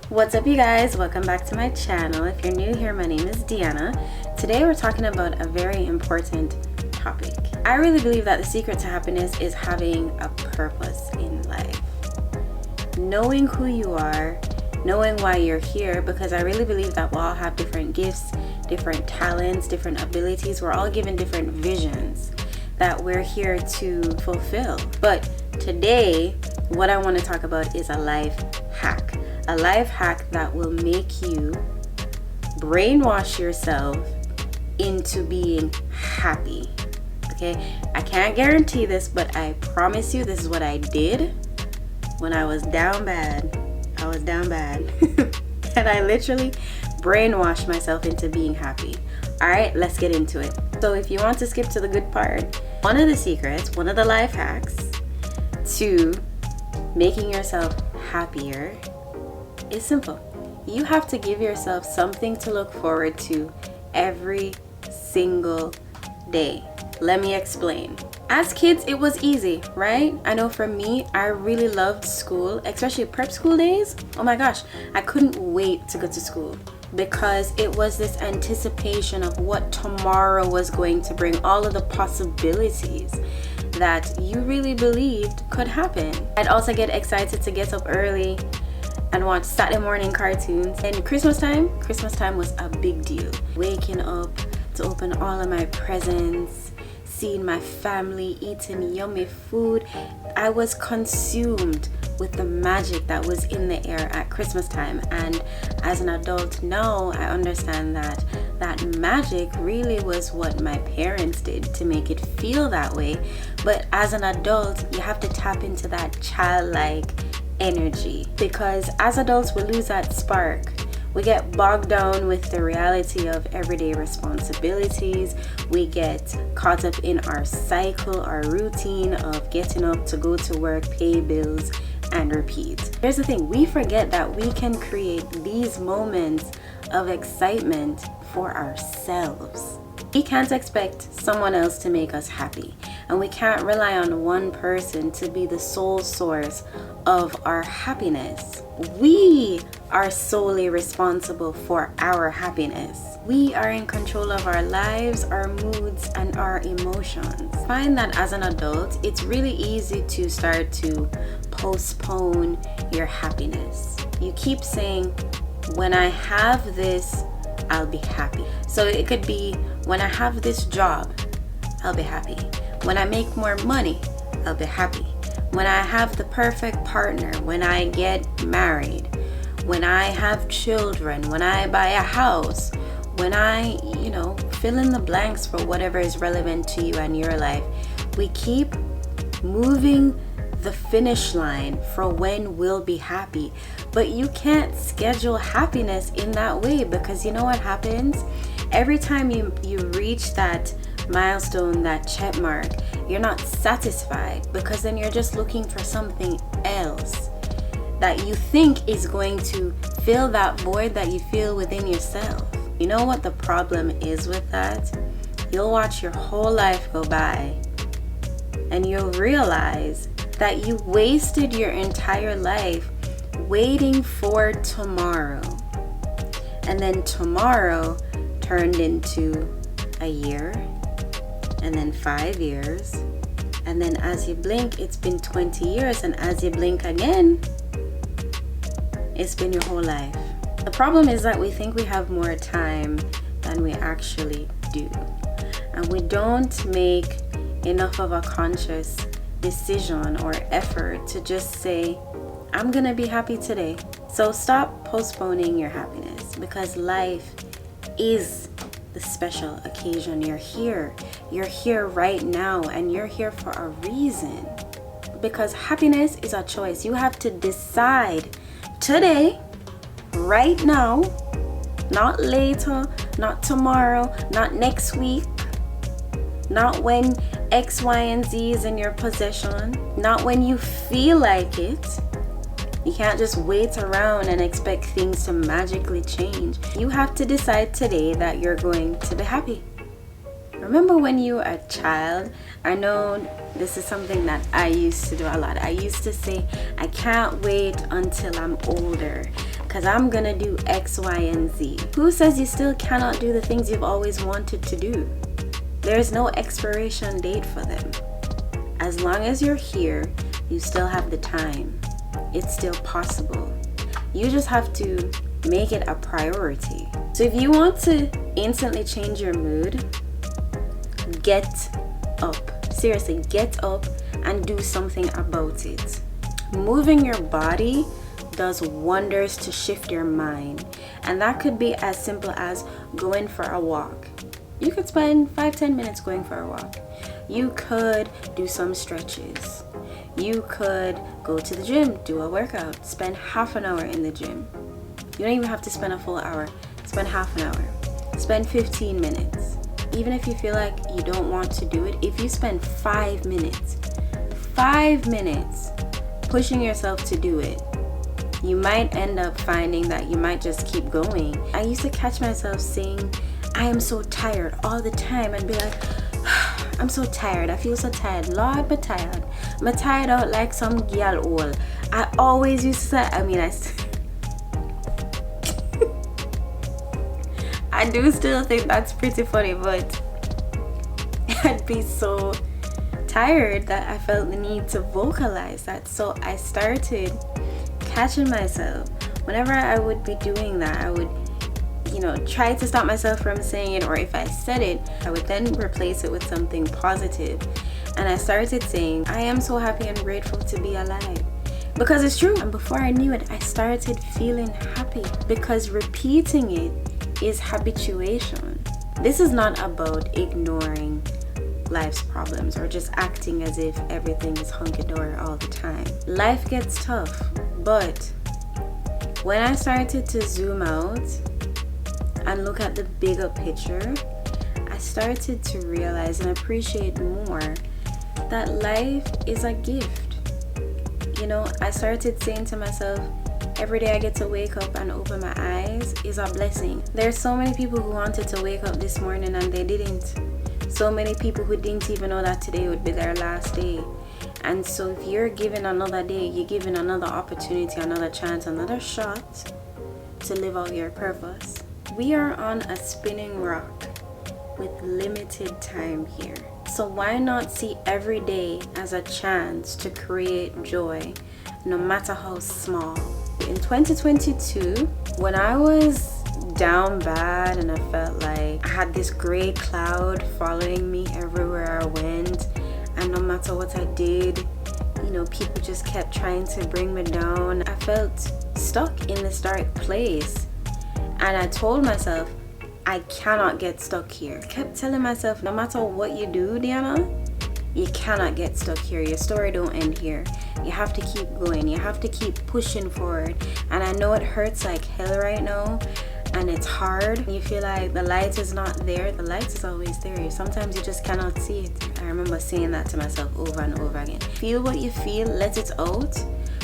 What's up, you guys? Welcome back to my channel. If you're new here, my name is Deanna. Today we're talking about a very important topic. I really believe that the secret to happiness is having a purpose in life. Knowing who you are, knowing why you're here, because I really believe that we all have different gifts, different talents, different abilities. We're all given different visions that we're here to fulfill. But today, what I want to talk about is a life hack. A life hack that will make you brainwash yourself into being happy. Okay? I can't guarantee this, but I promise you this is what I did when I was down bad. I was down bad. And I literally brainwashed myself into being happy. Alright, let's get into it. So if you want to skip to the good part, one of the secrets, one of the life hacks to making yourself happier is simple. You have to give yourself something to look forward to every single day. Let me explain. As kids, it was easy, right? I know for me, I really loved school, especially prep school days. Oh my gosh, I couldn't wait to go to school because it was this anticipation of what tomorrow was going to bring, all of the possibilities that you really believed could happen. I'd also get excited to get up early and watch Saturday morning cartoons. And Christmas time was a big deal. Waking up to open all of my presents, seeing my family eating yummy food. I was consumed with the magic that was in the air at Christmas time. And as an adult now, I understand that that magic really was what my parents did to make it feel that way. But as an adult, you have to tap into that childlike energy, because as adults we lose that spark. We get bogged down with the reality of everyday responsibilities. We get caught up in our cycle, our routine of getting up to go to work, pay bills, and repeat. Here's the thing, we forget that we can create these moments of excitement for ourselves. We can't expect someone else to make us happy, and we can't rely on one person to be the sole source of our happiness. We are solely responsible for our happiness. We are in control of our lives, our moods, and our emotions. Find that as an adult, it's really easy to start to postpone your happiness. You keep saying, when I have this, I'll be happy. So it could be, when I have this job, I'll be happy. When I make more money, I'll be happy. When I have the perfect partner, when I get married, when I have children, when I buy a house, when I, fill in the blanks for whatever is relevant to you and your life. We keep moving the finish line for when we'll be happy. But you can't schedule happiness in that way, because you know what happens? Every time you reach that milestone, that check mark, you're not satisfied, because then you're just looking for something else that you think is going to fill that void that you feel within yourself. You know what the problem is with that? You'll watch your whole life go by and you'll realize that you wasted your entire life waiting for tomorrow. And then tomorrow turned into a year, and then 5 years, and then as you blink, it's been 20 years, and as you blink again, it's been your whole life. The problem is that we think we have more time than we actually do, and we don't make enough of a conscious decision or effort to just say, I'm gonna be happy today. So stop postponing your happiness, because life is the special occasion. You're here right now, and you're here for a reason, because happiness is a choice. You have to decide today, right now, not later, not tomorrow, not next week, not when X, Y, and Z is in your possession, not when you feel like it. You can't just wait around and expect things to magically change. You have to decide today that you're going to be happy. Remember when you were a child? I know this is something that I used to do a lot. I used to say, I can't wait until I'm older. because I'm gonna do X, Y, and Z. Who says you still cannot do the things you've always wanted to do? There's no expiration date for them. As long as you're here, you still have the time. It's still possible. You just have to make it a priority. So if you want to instantly change your mood, get up. Seriously, get up and do something about it. Moving your body does wonders to shift your mind, and that could be as simple as going for a walk. You could spend 5-10 minutes going for a walk. You could do some stretches. You could go to the gym, do a workout, spend half an hour in the gym. You don't even have to spend a full hour. Spend half an hour. Spend 15 minutes. Even if you feel like you don't want to do it, if you spend 5 minutes pushing yourself to do it, you might end up finding that you might just keep going. I used to catch myself saying, I am so tired all the time, and be like, I'm so tired. I feel so tired. Lord, I'm tired. I'm tired out like some girl old. I always used to say, I do still think that's pretty funny, but I'd be so tired that I felt the need to vocalize that. So I started catching myself. Whenever I would be doing that, I would try to stop myself from saying it, or if I said it, I would then replace it with something positive. And I started saying, I am so happy and grateful to be alive. Because it's true. And before I knew it, I started feeling happy, because repeating it is habituation. This is not about ignoring life's problems or just acting as if everything is hunky-dory all the time. Life gets tough, but when I started to zoom out and look at the bigger picture, I started to realize and appreciate more that life is a gift. I started saying to myself, every day I get to wake up and open my eyes is a blessing. There's so many people who wanted to wake up this morning and they didn't. So many people who didn't even know that today would be their last day. And so if you're given another day, you're given another opportunity, another chance, another shot to live out your purpose. We are on a spinning rock with limited time here. So why not see every day as a chance to create joy, no matter how small? In 2022, when I was down bad and I felt like I had this gray cloud following me everywhere I went, and no matter what I did, people just kept trying to bring me down. I felt stuck in this dark place, and I told myself, I cannot get stuck here. I kept telling myself, no matter what you do, Diana, you cannot get stuck here. Your story don't end here. You have to keep going. You have to keep pushing forward. And I know it hurts like hell right now, and it's hard. You feel like the light is not there. The light is always there. Sometimes you just cannot see it. I remember saying that to myself over and over again. Feel what you feel, let it out,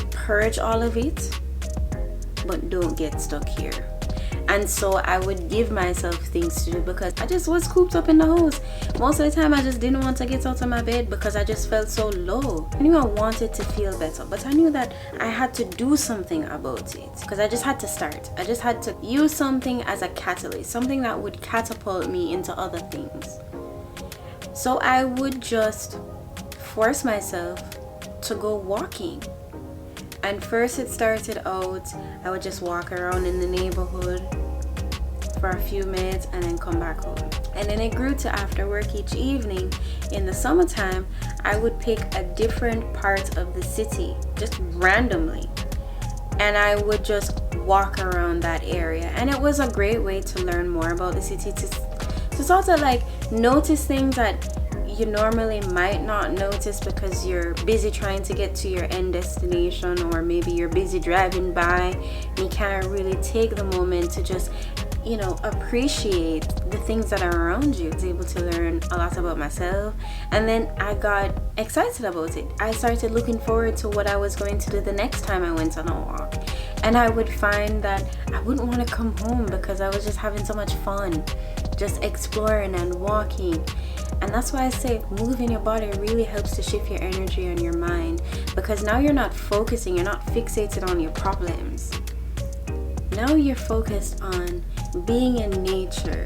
purge all of it, but don't get stuck here. And so I would give myself things to do, because I just was cooped up in the house. Most of the time I just didn't want to get out of my bed because I just felt so low. I knew I wanted to feel better, but I knew that I had to do something about it, because I just had to start. I just had to use something as a catalyst, something that would catapult me into other things. So I would just force myself to go walking. And first it started out, I would just walk around in the neighborhood for a few minutes and then come back home. And then it grew to after work each evening. In the summertime, I would pick a different part of the city, just randomly. And I would just walk around that area. And it was a great way to learn more about the city, to sort of like notice things that you normally might not notice because you're busy trying to get to your end destination, or maybe you're busy driving by and you can't really take the moment to just appreciate the things that are around you. I was able to learn a lot about myself, and then I got excited about it. I started looking forward to what I was going to do the next time I went on a walk, and I would find that I wouldn't want to come home because I was just having so much fun just exploring and walking. And that's why I say moving your body really helps to shift your energy and your mind, because now you're not focusing, you're not fixated on your problems. Now you're focused on being in nature,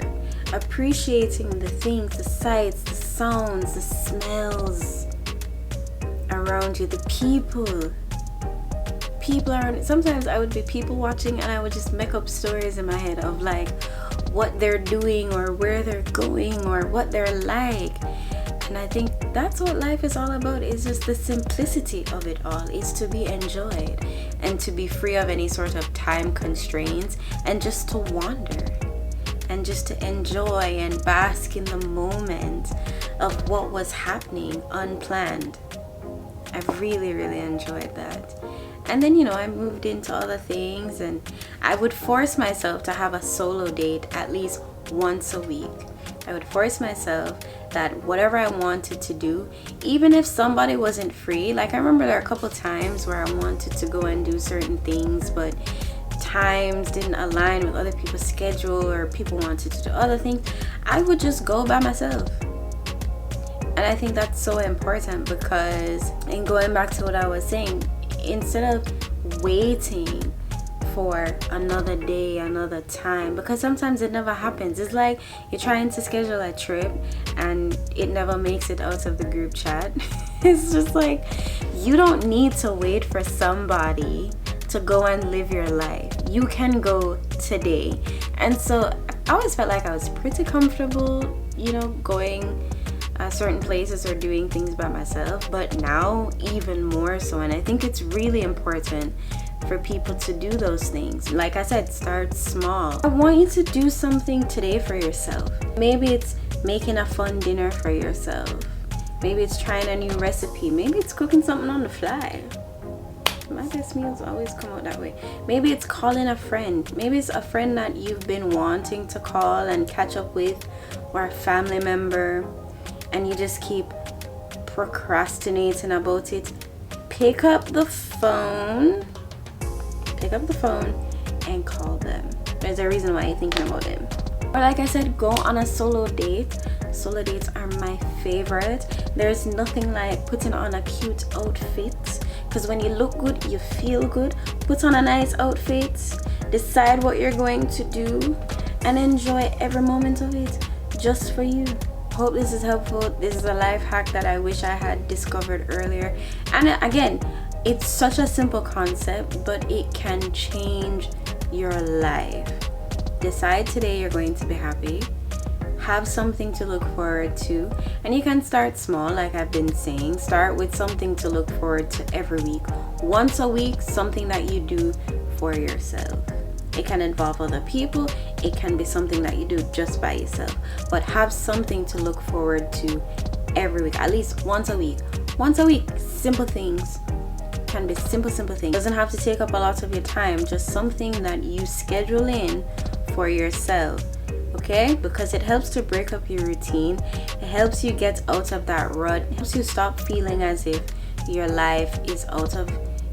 appreciating the things, the sights, the sounds, the smells around you, the people. People around. Sometimes I would be people watching and I would just make up stories in my head of like what they're doing or where they're going or what they're like. And I think that's what life is all about, is just the simplicity of it all, is to be enjoyed and to be free of any sort of time constraints and just to wander and just to enjoy and bask in the moment of what was happening unplanned. I really, really enjoyed that. And then, I moved into other things, and I would force myself to have a solo date at least once a week. I would force myself that whatever I wanted to do, even if somebody wasn't free, like I remember there are a couple times where I wanted to go and do certain things, but times didn't align with other people's schedule or people wanted to do other things, I would just go by myself. And I think that's so important because, and going back to what I was saying, instead of waiting for another day, another time, because sometimes it never happens. It's like you're trying to schedule a trip and it never makes it out of the group chat. It's just like, you don't need to wait for somebody to go and live your life. You can go today. And so I always felt like I was pretty comfortable, going certain places or doing things by myself, but now even more so. And I think it's really important for people to do those things. Like I said, start small. I want you to do something today for yourself. Maybe it's making a fun dinner for yourself. Maybe it's trying a new recipe. Maybe it's cooking something on the fly. My best meals always come out that way. Maybe it's calling a friend. Maybe it's a friend that you've been wanting to call and catch up with, or a family member, and you just keep procrastinating about it. Pick up the phone and call them. There's a reason why you're thinking about them. Or like I said, go on a solo date. Solo dates are my favorite. There's nothing like putting on a cute outfit, because when you look good, you feel good. Put on a nice outfit, decide what you're going to do, and enjoy every moment of it just for you. Hope this is helpful. This is a life hack that I wish I had discovered earlier. And again, it's such a simple concept, but it can change your life. Decide today you're going to be happy. Have something to look forward to. And you can start small, like I've been saying. Start with something to look forward to every week. Once a week, something that you do for yourself. It can involve other people. It can be something that you do just by yourself. But have something to look forward to every week, at least once a week. Once a week, simple things. Can be simple things. Doesn't have to take up a lot of your time. Just something that you schedule in for yourself. Okay? Because it helps to break up your routine. It helps you get out of that rut. It helps you stop feeling as if your life is out of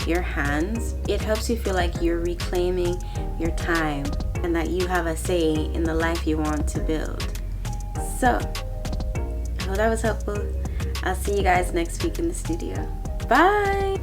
your hands. It helps you feel like you're reclaiming your time and that you have a say in the life you want to build. So, I hope that was helpful. I'll see you guys next week in the studio. Bye!